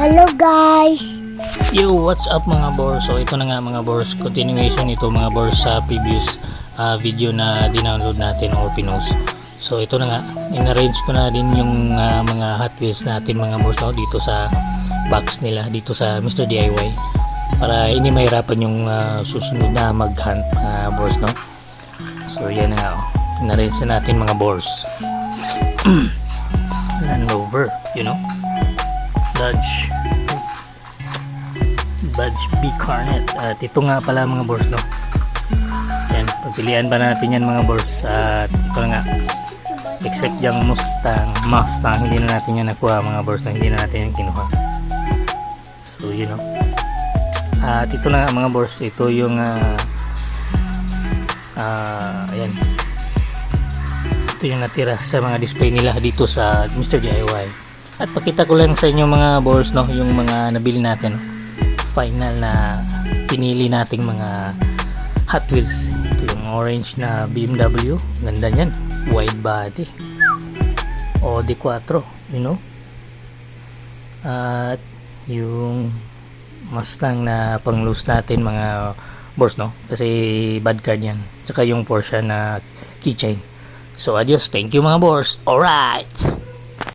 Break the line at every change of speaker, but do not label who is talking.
Hello guys!
Yo, what's up mga boss? So ito na nga mga boss, continuation ito mga boss sa previous video na dinownload natin or pinost. So ito na nga, in-arrange ko na din yung mga Hot Wheels natin mga boss, no, dito sa box nila, dito sa Mr. DIY, para hindi mahirapan yung susunod na mag-hunt mga boss, no. So yan na nga, in-arrange na natin mga boss. Land Rover, you know, Dodge B Carnet. At ito nga pala mga boss, no. Yan, pagpilian pa natin yan mga boss. At ito nga, except yung Mustang, hindi na natin yan nakuha mga boss, no? Hindi na natin yan kinuha. So you know, at ito na nga mga boss, ito yung ayan, ito yung natira sa mga display nila dito sa Mr. DIY. At pakita ko lang sa inyo mga boss, no, yung mga nabili natin, final na pinili nating mga Hot Wheels. Ito yung orange na BMW, ganda niyan, wide body, OD4, you know. At yung Mustang na pang loose natin mga boss, no, kasi bad card yan, tsaka yung Porsche na keychain. So adios, thank you mga boss. Alright.